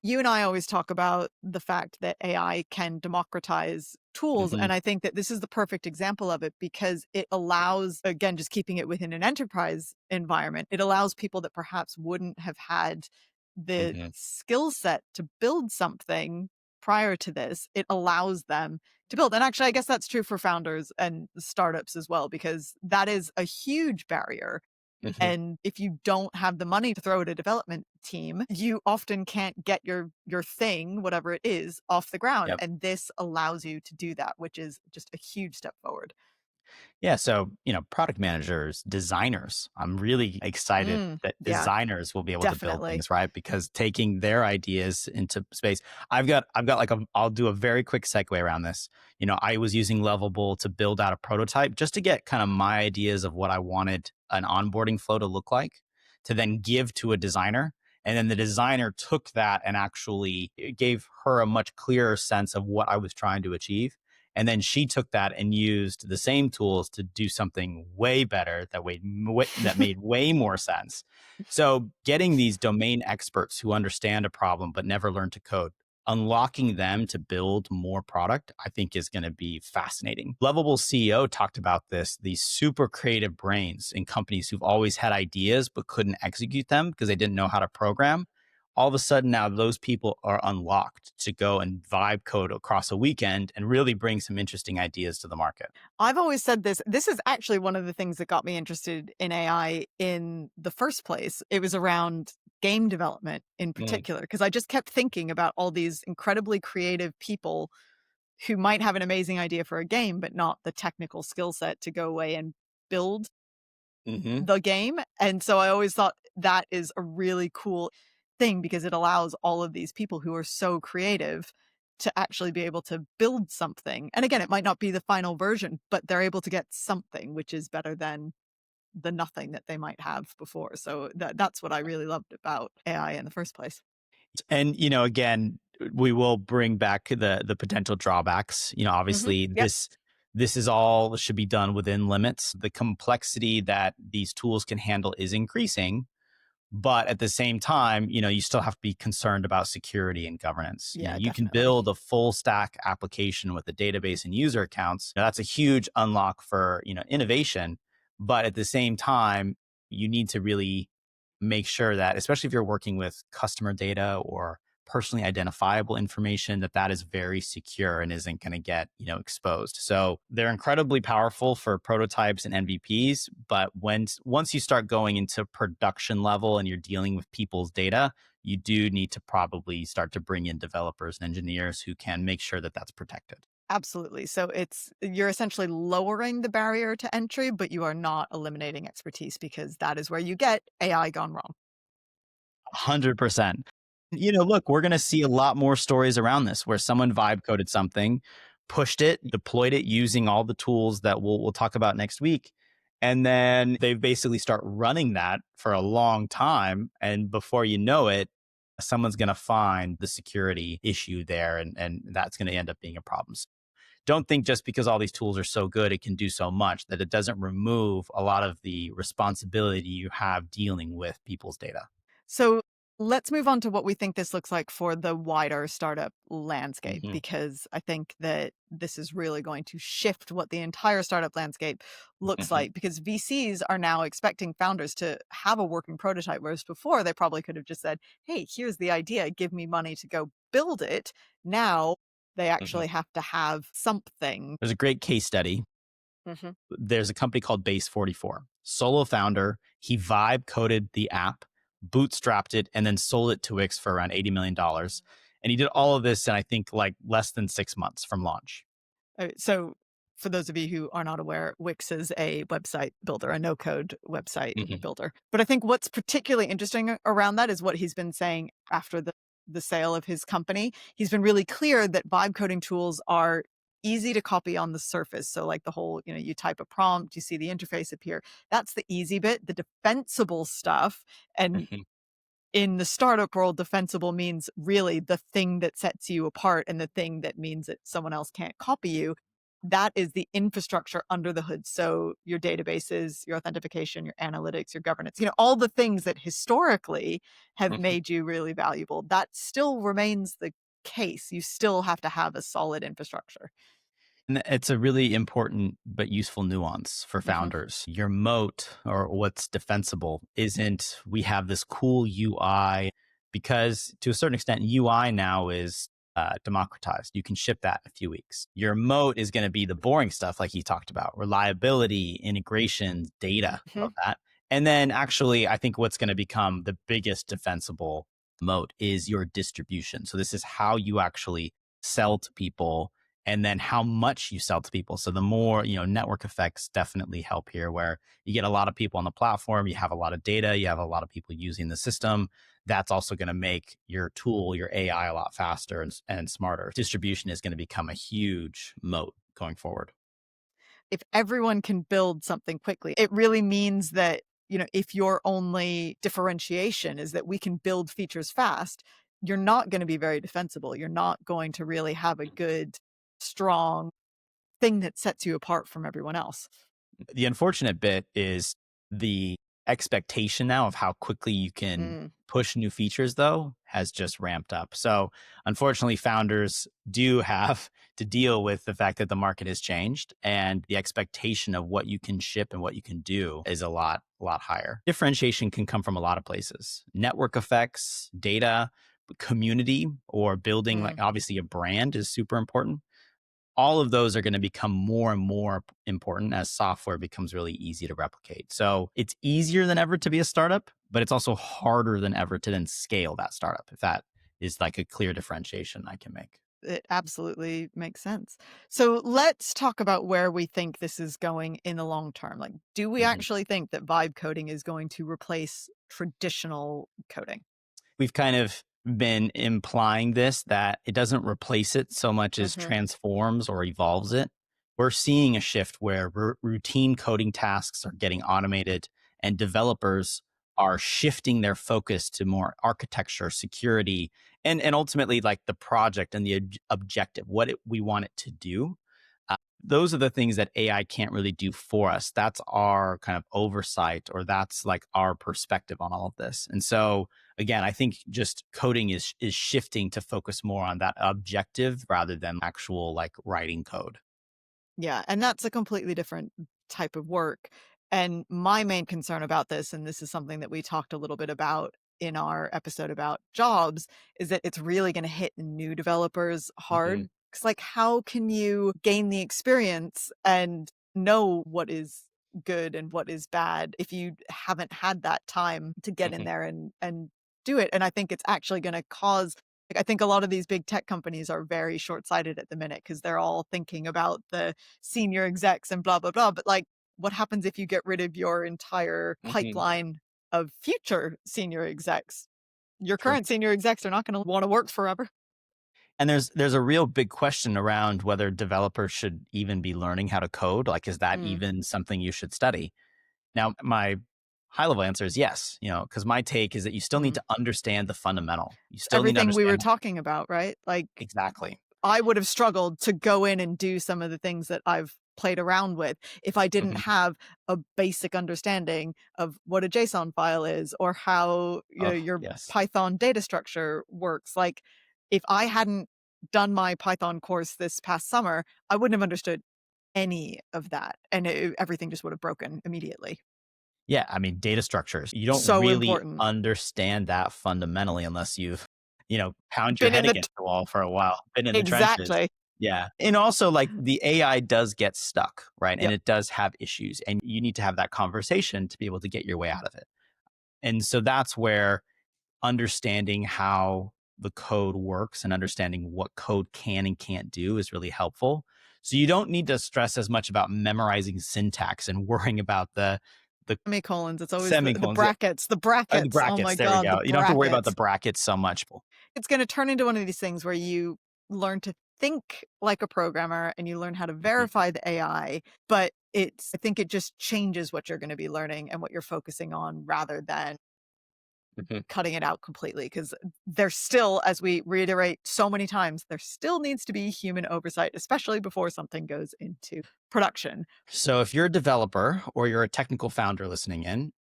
You and I always talk about the fact that AI can democratize tools. Hmm. And I think that this is the perfect example of it because it allows, again, just keeping it within an enterprise environment, it allows people that perhaps wouldn't have had the Hmm. skill set to build something prior to this. It allows them to build. And actually, I guess that's true for founders and startups as well, because that is a huge barrier. Hmm. And if you don't have the money to throw at a development team, you often can't get your thing, whatever it is, off the ground. Yep. And this allows you to do that, which is just a huge step forward. Yeah. So, product managers, designers, I'm really excited that Yeah, designers will be able to build definitely. things, right? Because taking their ideas into space, I've got like I'll do a very quick segue around this. I was using Lovable to build out a prototype just to get kind of my ideas of what I wanted an onboarding flow to look like to then give to a designer. And then the designer took that and actually it gave her a much clearer sense of what I was trying to achieve. And then she took that and used the same tools to do something way better that made way more sense. So, getting these domain experts who understand a problem but never learn to code, unlocking them to build more product, I think is going to be fascinating. Lovable CEO talked about this, these super creative brains in companies who've always had ideas but couldn't execute them because they didn't know how to program. All of a sudden now those people are unlocked to go and vibe code across a weekend and really bring some interesting ideas to the market. I've always said this. This is actually one of the things that got me interested in AI in the first place. It was around game development in Mm, particular, because I just kept thinking about all these incredibly creative people who might have an amazing idea for a game, but not the technical skill set to go away and build hmm. the game. And so I always thought that is a really cool thing because it allows all of these people who are so creative to actually be able to build something. And again, it might not be the final version, but they're able to get something which is better than the nothing that they might have before. So that's what I really loved about AI in the first place. And again, we will bring back the potential drawbacks. Obviously Yep. this is all should be done within limits. The complexity that these tools can handle is increasing. But at the same time, you still have to be concerned about security and governance. Yeah, You can definitely. build a full stack application with a database and user accounts. Now, that's a huge unlock for, innovation. But at the same time, you need to really make sure that, especially if you're working with customer data or personally identifiable information, that is very secure and isn't going to get exposed. So they're incredibly powerful for prototypes and MVPs, but once you start going into production level and you're dealing with people's data, you do need to probably start to bring in developers and engineers who can make sure that that's protected. Absolutely. So you're essentially lowering the barrier to entry, but you are not eliminating expertise because that is where you get AI gone wrong. 100%. Look, we're going to see a lot more stories around this where someone vibe coded something, pushed it, deployed it using all the tools that we'll talk about next week. And then they basically start running that for a long time. And before you know it, someone's going to find the security issue there. And that's going to end up being a problem. So don't think just because all these tools are so good, it can do so much that it doesn't remove a lot of the responsibility you have dealing with people's data. So let's move on to what we think this looks like for the wider startup landscape, Hmm. because I think that this is really going to shift what the entire startup landscape looks Hmm. like. Because VCs are now expecting founders to have a working prototype, whereas before they probably could have just said, hey, here's the idea, give me money to go build it. Now they Hmm. actually have to have something. There's a great case study. Mhm. There's a company called Base 44. Solo founder, he vibe coded the app, bootstrapped it, and then sold it to Wix for around $80 million. And he did all of this in, I think, like less than 6 months from launch. So, for those of you who are not aware, Wix is a website builder, a no code website Hmm. builder. But I think what's particularly interesting around that is what he's been saying after the sale of his company. He's been really clear that vibe coding tools are easy to copy on the surface. So, like the whole, you type a prompt, you see the interface appear. That's the easy bit. The defensible stuff, and Hmm. in the startup world, defensible means really the thing that sets you apart and the thing that means that someone else can't copy you. That is the infrastructure under the hood. So your databases, your authentication, your analytics, your governance, all the things that historically have Hmm. made you really valuable. That still remains the case. You still have to have a solid infrastructure. And it's a really important but useful nuance for Hmm. founders. Your moat or what's defensible isn't we have this cool UI because to a certain extent, UI now is democratized. You can ship that in a few weeks. Your moat is going to be the boring stuff like you talked about, reliability, integration, data, Hmm. all of that. And then actually, I think what's going to become the biggest defensible moat is your distribution. So this is how you actually sell to people and then how much you sell to people. So the more, network effects definitely help here where you get a lot of people on the platform, you have a lot of data, you have a lot of people using the system. That's also going to make your tool, your AI a lot faster and smarter. Distribution is going to become a huge moat going forward. If everyone can build something quickly, it really means that, if your only differentiation is that we can build features fast, you're not going to be very defensible. You're not going to really have a good, strong thing that sets you apart from everyone else. The unfortunate bit is the expectation now of how quickly you can Mm. push new features, though, has just ramped up. So, unfortunately, founders do have to deal with the fact that the market has changed and the expectation of what you can ship and what you can do is a lot higher. Differentiation can come from a lot of places. Network effects, data, community, or building like Mm. obviously a brand is super important. All of those are going to become more and more important as software becomes really easy to replicate. So it's easier than ever to be a startup, but it's also harder than ever to then scale that startup, if that is like a clear differentiation I can make. It absolutely makes sense. So let's talk about where we think this is going in the long term. Like, do we Mhm. actually think that vibe coding is going to replace traditional coding? We've kind of been implying this that it doesn't replace it so much as Hmm. transforms or evolves it. We're seeing a shift where routine coding tasks are getting automated and developers are shifting their focus to more architecture, security, and ultimately like the project and the objective, we want it to do. Those are the things that AI can't really do for us. That's our kind of oversight, or that's like our perspective on all of this. And so, again, I think just coding is shifting to focus more on that objective rather than actual like writing code. Yeah, and that's a completely different type of work. And my main concern about this, and this is something that we talked a little bit about in our episode about jobs, is that it's really going to hit new developers Mhm. hard. Because, like, how can you gain the experience and know what is good and what is bad if you haven't had that time to get in Mhm. there and do it? And I think it's actually going to cause like, I think a lot of these big tech companies are very short-sighted at the minute because they're all thinking about the senior execs and blah, blah, blah. But like, what happens if you get rid of your entire Mhm. pipeline of future senior execs? Your True. current senior execs are not going to want to work forever. And there's a real big question around whether developers should even be learning how to code. Like, is that Mm, even something you should study? Now, my high level answer is yes, because my take is that you still need mm. to understand the fundamental. You It's still need to everything we were understand talking about, right? Like, exactly. I would have struggled to go in and do some of the things that I've played around with if I didn't Mhm. have a basic understanding of what a JSON file is or how Oh, your yes. Python data structure works. Like, if I hadn't done my Python course this past summer, I wouldn't have understood any of that, and everything just would have broken immediately. Yeah, I mean, data structures. You don't So really important. understand that fundamentally unless you've, pound your Been head in the against the wall for a while, been in the trenches. exactly. Yeah. And also like the AI does get stuck, right? And Yep. it does have issues and you need to have that conversation to be able to get your way out of it. And so that's where understanding how the code works and understanding what code can and can't do is really helpful. So you don't need to stress as much about memorizing syntax and worrying about the Semicolons. It's always the semicolons. Yeah. brackets. The The brackets. Oh brackets. my There we god, the go. You don't have to worry about the brackets. brackets so much. It's gonna turn into one of these things where you learn to think like a programmer and you learn how to Mhm. verify the AI, but I think it just changes what you're gonna be learning and what you're focusing on rather than Mhm. cutting it out completely. Because there's still, as we reiterate so many times, there still needs to be human oversight, especially before something goes into production. So if you're a developer or you're a technical founder listening in,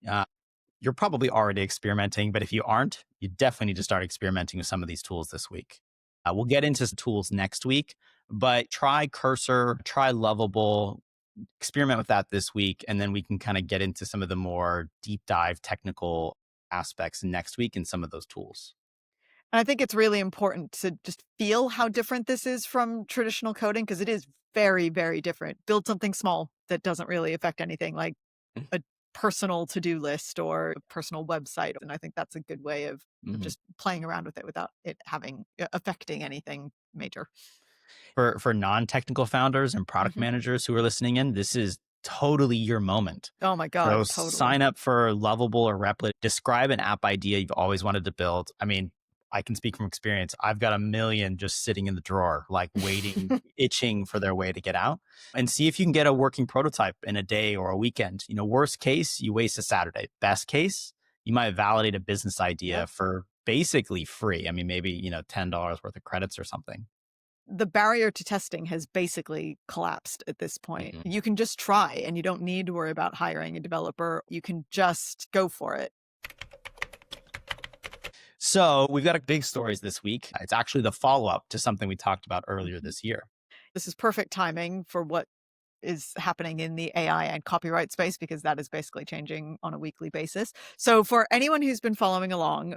you're probably already experimenting. But if you aren't, you definitely need to start experimenting with some of these tools this week. We'll get into tools next week, but try Cursor, try Lovable, experiment with that this week, and then we can kind of get into some of the more deep dive technical aspects next week in some of those tools. And I think it's really important to just feel how different this is from traditional coding because it is very, very different. Build something small that doesn't really affect anything, like a personal to-do list or a personal website. And I think that's a good way of just playing around with it without it having affecting anything major. For non-technical founders and product managers who are listening in, this is totally your moment. Oh my So God, totally. sign up for Lovable or Replit. Describe an app idea you've always wanted to build. I mean, I can speak from experience. I've got a million just sitting in the drawer, like waiting, itching for their way to get out. And see if you can get a working prototype in a day or a weekend. Worst case, you waste a Saturday. Best case, you might validate a business idea for basically free. I mean, maybe, $10 worth of credits or something. The barrier to testing has basically collapsed at this point. You can just try and you don't need to worry about hiring a developer. You can just go for it. So we've got big stories this week. It's actually the follow-up to something we talked about earlier this year. This is perfect timing for what is happening in the AI and copyright space because that is basically changing on a weekly basis. So for anyone who's been following along,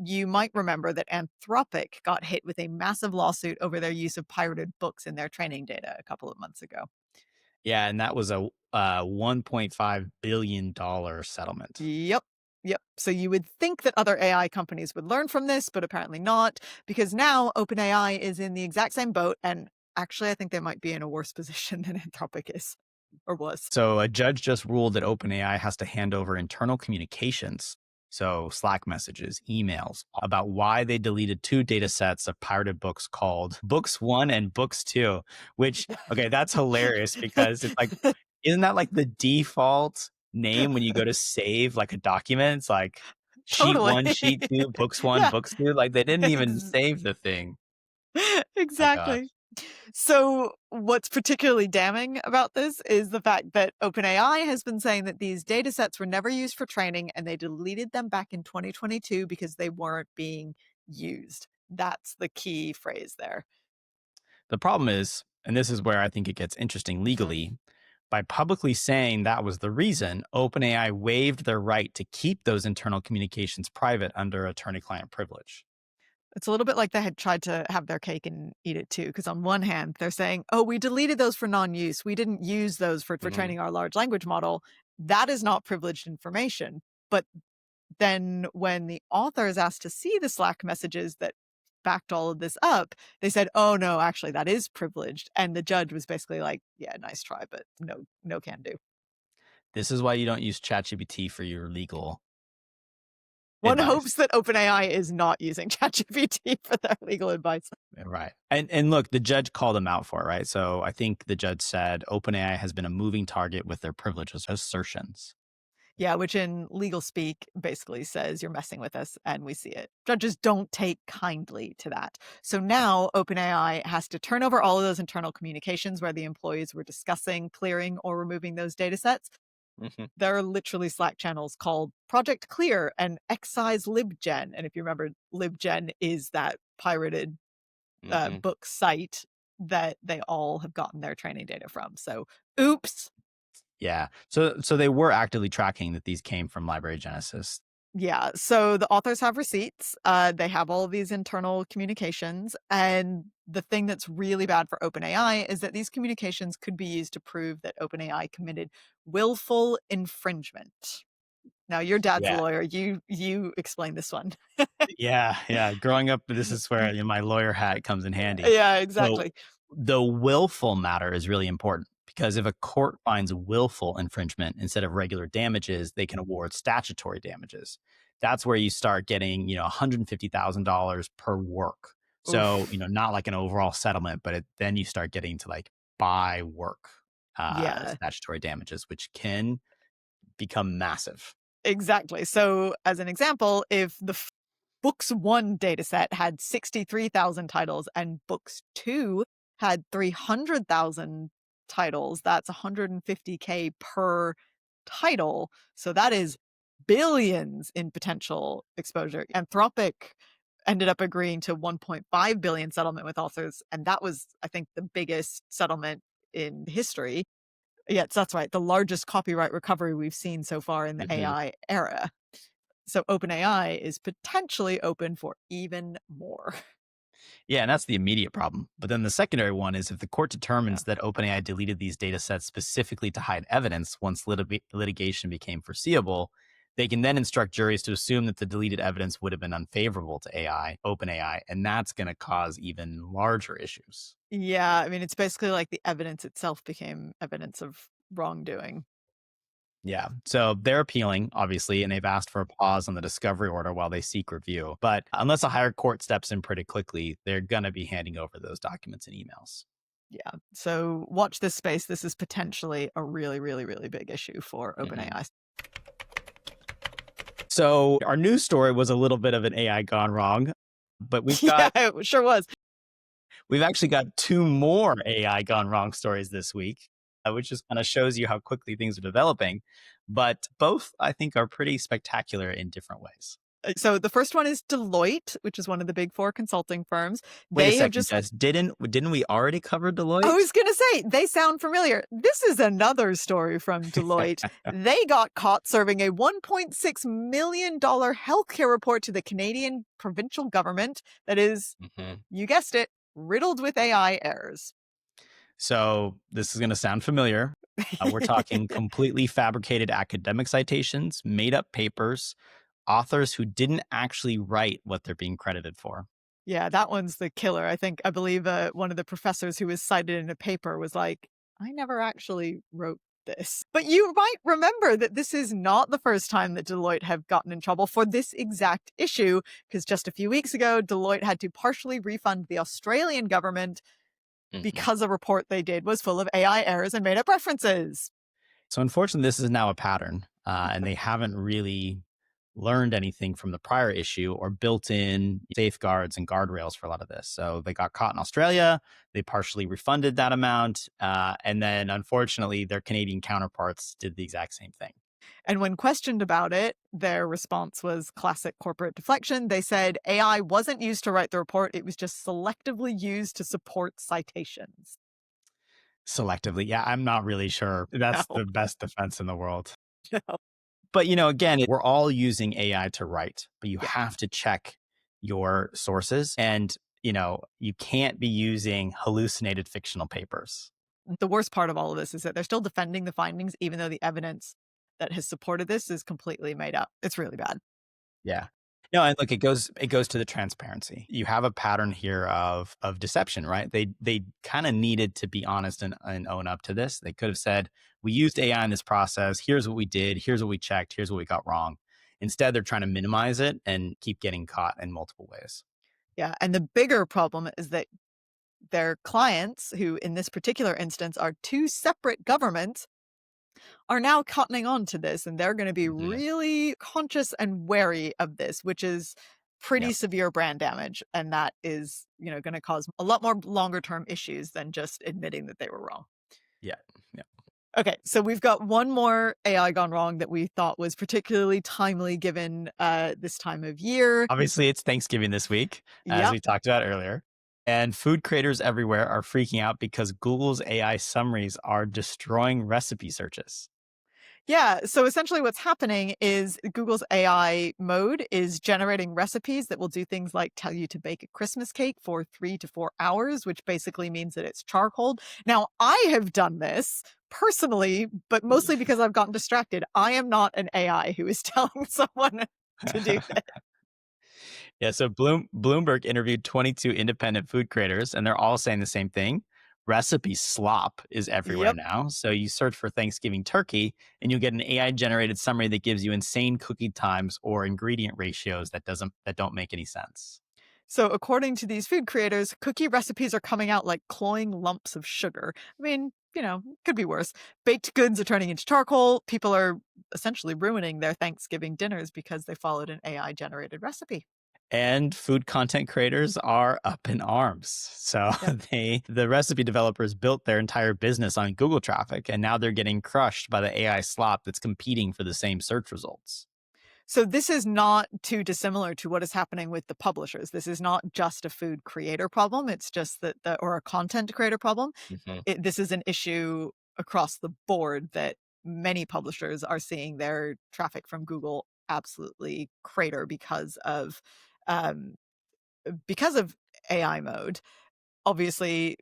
you might remember that Anthropic got hit with a massive lawsuit over their use of pirated books in their training data a couple of months ago. Yeah, and that was a $1.5 billion settlement. Yep. Yep. So you would think that other AI companies would learn from this, but apparently not, because now OpenAI is in the exact same boat. And actually, I think they might be in a worse position than Anthropic is or was. So a judge just ruled that OpenAI has to hand over internal communications, so Slack messages, emails, about why they deleted 2 data sets of pirated books called Books 1 and Books 2, which, okay, that's hilarious because it's like, isn't that like the default name when you go to save like a document? It's like sheet Totally. 1, sheet 2, books 1, Yeah. books 2. Like they didn't even save the thing. My gosh. Exactly. So, what's particularly damning about this is the fact that OpenAI has been saying that these data sets were never used for training and they deleted them back in 2022 because they weren't being used. That's the key phrase there. The problem is, and this is where I think it gets interesting legally, by publicly saying that was the reason, OpenAI waived their right to keep those internal communications private under attorney-client privilege. It's a little bit like they had tried to have their cake and eat it too. Because on one hand, they're saying, oh, we deleted those for non-use. We didn't use those for training our large language model. That is not privileged information. But then when the author is asked to see the Slack messages that backed all of this up, they said, oh, no, actually, that is privileged. And the judge was basically like, yeah, nice try, but no can do. This is why you don't use ChatGPT for your legal One advice. hopes that OpenAI is not using ChatGPT for their legal advice. Right. And look, the judge called them out for it, right? So I think the judge said OpenAI has been a moving target with their privileges assertions. Yeah, which in legal speak basically says you're messing with us and we see it. Judges don't take kindly to that. So now OpenAI has to turn over all of those internal communications where the employees were discussing clearing or removing those data sets. There are literally Slack channels called Project Clear and Excise LibGen. And if you remember, LibGen is that pirated book site that they all have gotten their training data from. So oops. Yeah. So they were actively tracking that these came from Library Genesis. Yeah. So the authors have receipts. They have all of these internal communications. And the thing that's really bad for OpenAI is that these communications could be used to prove that OpenAI committed willful infringement. Now, your dad's a Yeah. lawyer. You explain this one. Yeah. Growing up, this is where my lawyer hat comes in handy. Yeah, So exactly. the willful matter is really important because if a court finds willful infringement instead of regular damages, they can award statutory damages. That's where you start getting, $150,000 per work. So, Oof. not like an overall settlement, but then you start getting to like by work Yeah, statutory damages, which can become massive. exactly. So, as an example, if the Books 1 dataset had 63,000 titles and Books 2 had 300,000 titles, that's 150K per title. So that is billions in potential exposure. Anthropic ended up agreeing to 1.5 billion settlement with authors. And that was, I think, the biggest settlement in history. Yes, that's right. The largest copyright recovery we've seen so far in the AI era. So OpenAI is potentially open for even more. Yeah, and that's the immediate problem. But then the secondary one is if the court determines Yeah. that OpenAI deleted these data sets specifically to hide evidence once litigation became foreseeable, they can then instruct juries to assume that the deleted evidence would have been unfavorable to OpenAI, and that's going to cause even larger issues. Yeah, I mean, it's basically like the evidence itself became evidence of wrongdoing. Yeah. So they're appealing, obviously, and they've asked for a pause on the discovery order while they seek review. But unless a higher court steps in pretty quickly, they're going to be handing over those documents and emails. Yeah. So watch this space. This is potentially a really, really, really big issue for Mhm. OpenAI. So our news story was a little bit of an AI gone wrong, but Yeah, it sure was. we've actually got two more AI gone wrong stories this week, which just kind of shows you how quickly things are developing. But both, I think, are pretty spectacular in different ways. So the first one is Deloitte, which is one of the big four consulting firms. Wait a They have second, just Jess. Didn't we already cover I Deloitte? was going to say, they sound familiar. This is another story from Deloitte. They got caught serving a $1.6 million healthcare report to the Canadian provincial government that is, you guessed it, riddled with AI errors. So this is going to sound familiar. We're talking completely fabricated academic citations, made up papers, authors who didn't actually write what they're being credited for. Yeah, that one's the killer. I believe one of the professors who was cited in a paper was like, I never actually wrote this. But you might remember that this is not the first time that Deloitte have gotten in trouble for this exact issue, because just a few weeks ago, Deloitte had to partially refund the Australian government because a report they did was full of AI errors and made up references. So unfortunately, this is now a pattern, and they haven't really learned anything from the prior issue or built in safeguards and guardrails for a lot of this. So they got caught in Australia. They partially refunded that amount. And then unfortunately, their Canadian counterparts did the exact same thing. And when questioned about it, their response was classic corporate deflection. They said AI wasn't used to write the report, it was just selectively used to support citations. Selectively. Yeah, I'm not really sure. That's No, the best defense in the world. no. But, again, we're all using AI to write, but you Yeah. have to check your sources. And, you can't be using hallucinated fictional papers. The worst part of all of this is that they're still defending the findings, even though the evidence that has supported this is completely made up. It's really bad. Yeah. No, and look, it goes to the transparency. You have a pattern here of deception, right? They kind of needed to be honest and own up to this. They could have said, we used AI in this process. Here's what we did. Here's what we checked. Here's what we got wrong. Instead, they're trying to minimize it and keep getting caught in multiple ways. Yeah. And the bigger problem is that their clients, who in this particular instance are two separate governments, are now cottoning on to this, and they're going to be Mhm. really conscious and wary of this, which is pretty Yep. severe brand damage. And that is, going to cause a lot more longer term issues than just admitting that they were wrong. Yeah. Yeah. Okay, so we've got one more AI gone wrong that we thought was particularly timely given this time of year. Obviously, it's Thanksgiving this week, as Yep. we talked about earlier. And food creators everywhere are freaking out because Google's AI summaries are destroying recipe searches. Yeah, so essentially what's happening is Google's AI mode is generating recipes that will do things like tell you to bake a Christmas cake for 3 to 4 hours, which basically means that it's charcoal. Now, I have done this personally, but mostly because I've gotten distracted. I am not an AI who is telling someone to do this. Yeah, so Bloomberg interviewed 22 independent food creators, and they're all saying the same thing. Recipe slop is everywhere Yep. now. So you search for Thanksgiving turkey, and you'll get an AI generated summary that gives you insane cooking times or ingredient ratios that don't make any sense. So, according to these food creators, cookie recipes are coming out like cloying lumps of sugar. I mean, could be worse. Baked goods are turning into charcoal. People are essentially ruining their Thanksgiving dinners because they followed an AI generated recipe. And food content creators are up in arms. So Yep. the recipe developers built their entire business on Google traffic, and now they're getting crushed by the AI slop that's competing for the same search results. So this is not too dissimilar to what is happening with the publishers. This is not just a food creator problem. It's just that or a content creator problem. This is an issue across the board that many publishers are seeing their traffic from Google absolutely crater um, because of AI mode. Obviously,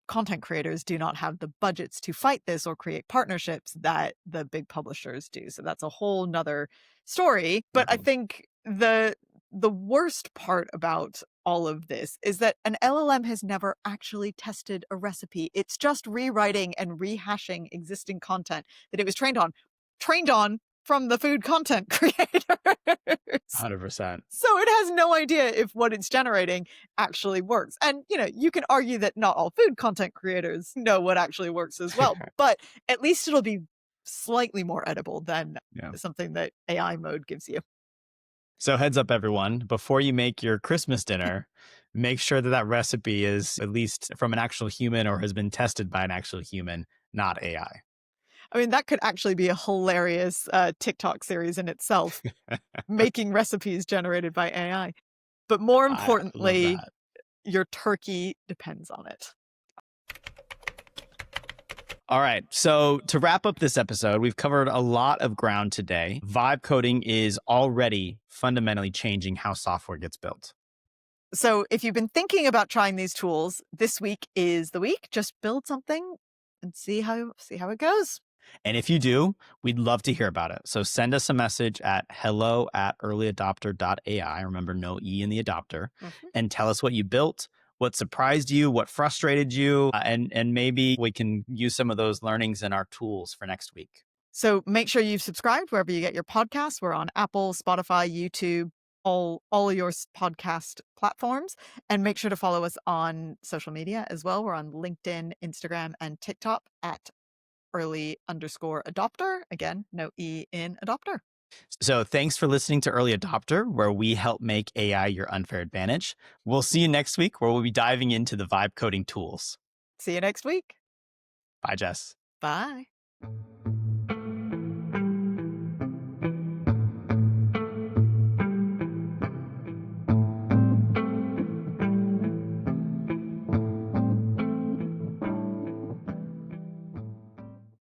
content creators do not have the budgets to fight this or create partnerships that the big publishers do. So that's a whole nother story. But I think the worst part about all of this is that an LLM has never actually tested a recipe. It's just rewriting and rehashing existing content that it was trained on from the food content creators. 100%. So it has no idea if what it's generating actually works. And, you can argue that not all food content creators know what actually works as well, but at least it'll be slightly more edible than something that AI mode gives you. So heads up, everyone, before you make your Christmas dinner, make sure that recipe is at least from an actual human or has been tested by an actual human, not AI. I mean, that could actually be a hilarious TikTok series in itself, making recipes generated by AI. But more importantly, your turkey depends on it. All right. So to wrap up this episode, we've covered a lot of ground today. Vibe coding is already fundamentally changing how software gets built. So if you've been thinking about trying these tools, this week is the week. Just build something and see how it goes. And if you do, we'd love to hear about it. So send us a message at hello@earlyadopter.ai. Remember, no E in the adopter. And tell us what you built, what surprised you, what frustrated you, and maybe we can use some of those learnings in our tools for next week. So make sure you've subscribed wherever you get your podcasts. We're on Apple, Spotify, YouTube, all of your podcast platforms. And make sure to follow us on social media as well. We're on LinkedIn, Instagram, and TikTok at early_adopter. Again, no E in adopter. So thanks for listening to Early Adopter, where we help make AI your unfair advantage. We'll see you next week, where we'll be diving into the vibe coding tools. See you next week. Bye, Jess. Bye.